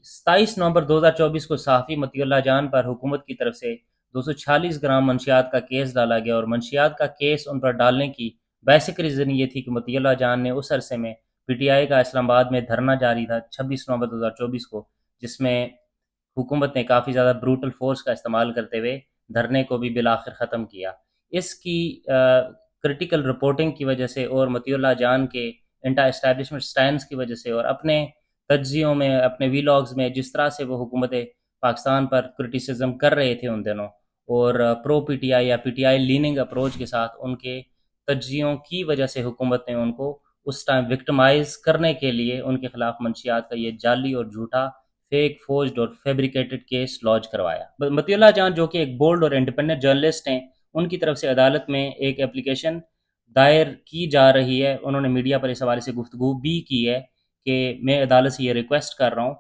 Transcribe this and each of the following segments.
27 نومبر 2024 کو صحافی مطیع اللہ جان پر حکومت کی طرف سے 246 گرام منشیات کا کیس ڈالا گیا، اور منشیات کا کیس ان پر ڈالنے کی بیسک ریزن یہ تھی کہ مطیع اللہ جان نے اس عرصے میں پی ٹی آئی کا اسلام آباد میں دھرنا جاری تھا 26 نومبر 2024 کو، جس میں حکومت نے کافی زیادہ بروٹل فورس کا استعمال کرتے ہوئے دھرنے کو بھی بالآخر ختم کیا۔ اس کی کرٹیکل رپورٹنگ کی وجہ سے اور مطیع اللہ جان کے انٹا اسٹیبلشمنٹ سٹینڈز کی وجہ سے اور اپنے تجزیوں میں، اپنے ویلاگز میں جس طرح سے وہ حکومت پاکستان پر کرٹیسزم کر رہے تھے ان دنوں، اور پرو پی ٹی آئی یا P T I leaning approach کے ساتھ ان کے تجزیوں کی وجہ سے حکومت نے ان کو اس ٹائم وکٹمائز کرنے کے لیے ان کے خلاف منشیات کا یہ جعلی اور جھوٹا فیک فورجڈ اور فیبریکیٹڈ کیس لانچ کروایا۔ مطیع اللہ جان جو کہ ایک بولڈ اور انڈیپینڈنٹ جرنلسٹ ہیں، ان کی طرف سے عدالت میں ایک اپلیکیشن دائر کی جا رہی ہے۔ انہوں نے میڈیا پر اس حوالے سے گفتگو بھی کی ہے کہ میں عدالت سے یہ ریکویسٹ کر رہا ہوں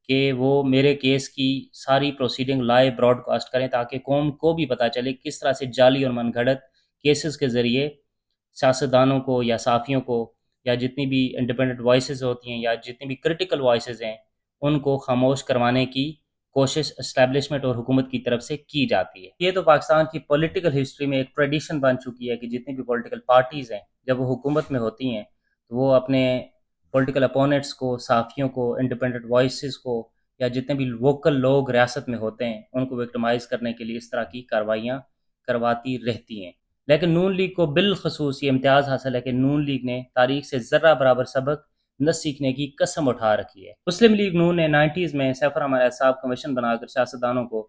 کہ وہ میرے کیس کی ساری پروسیڈنگ لائیو براڈ کاسٹ کریں، تاکہ قوم کو بھی پتہ چلے کس طرح سے جعلی اور من گھڑت کیسز کے ذریعے سیاستدانوں کو یا صحافیوں کو یا جتنی بھی انڈیپینڈنٹ وائسز ہوتی ہیں یا جتنی بھی کرٹیکل وائسز ہیں ان کو خاموش کروانے کی کوشش اسٹیبلشمنٹ اور حکومت کی طرف سے کی جاتی ہے۔ یہ تو پاکستان کی پولیٹیکل ہسٹری میں ایک ٹریڈیشن بن چکی ہے کہ جتنی بھی پولیٹیکل پارٹیز ہیں جب وہ حکومت میں ہوتی ہیں تو وہ اپنے پولیٹیکل اپوننٹس کو، صحافیوں کو، انڈیپینڈنٹ وائسز کو یا جتنے بھی ووکل لوگ ریاست میں ہوتے ہیں ان کو وکٹمائز کرنے کے لیے اس طرح کی کارروائیاں کرواتی رہتی ہیں۔ لیکن نون لیگ کو بالخصوص یہ امتیاز حاصل ہے کہ نون لیگ نے تاریخ سے ذرہ برابر سبق نہ سیکھنے کی قسم اٹھا رکھی ہے۔ مسلم لیگ نون نے 90s میں سیف الرحمان احتساب کمیشن بنا کر سیاستدانوں کو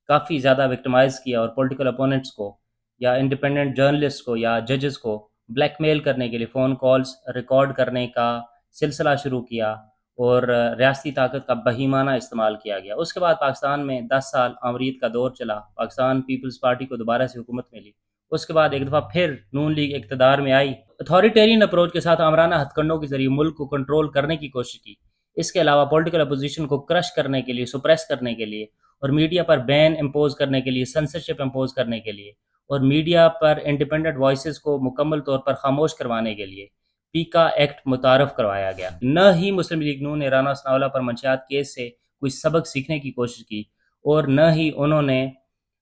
کافی زیادہ وکٹمائز کیا اور پولیٹیکل اپوننٹس کو یا انڈیپینڈنٹ جرنلسٹ کو یا ججز کو بلیک میل کرنے کے لیے فون کالز ریکارڈ کرنے کا سلسلہ شروع کیا اور ریاستی طاقت کا بہیمانہ استعمال کیا گیا۔ اس کے بعد پاکستان میں 10 سال آمرید کا دور چلا، پاکستان پیپلز پارٹی کو دوبارہ سے حکومت ملی۔ اس کے بعد ایک دفعہ پھر نون لیگ اقتدار میں آئی، اتھارٹیرین اپروچ کے ساتھ آمرانہ ہتھ کنڈوں کے ذریعے ملک کو کنٹرول کرنے کی کوشش کی۔ اس کے علاوہ پولیٹیکل اپوزیشن کو کرش کرنے کے لیے، سپریس کرنے کے لیے اور میڈیا پر بین امپوز کرنے کے لیے، سنسرشپ امپوز کرنے کے لیے اور میڈیا پر انڈیپینڈنٹ وائسز کو مکمل طور پر خاموش کروانے کے لیے پیکا ایکٹ متعارف کروایا گیا۔ نہ ہی مسلم لیگ نون نے رانا ثناءاللہ پر منشیات کیس سے کوئی سبق سیکھنے کی کوشش کی اور نہ ہی انہوں نے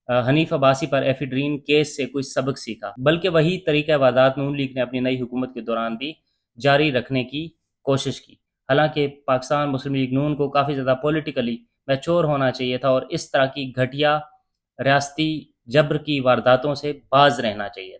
حنیف عباسی پر ایفیڈرین کیس سے کوئی سبق سیکھا، بلکہ وہی طریقہ واردات نون لیگ نے اپنی نئی حکومت کے دوران بھی جاری رکھنے کی کوشش کی۔ حالانکہ پاکستان مسلم لیگ نون کو کافی زیادہ پولیٹیکلی میچور ہونا چاہیے تھا اور اس طرح کی گھٹیا ریاستی جبر کی وارداتوں سے باز رہنا چاہیے تھا۔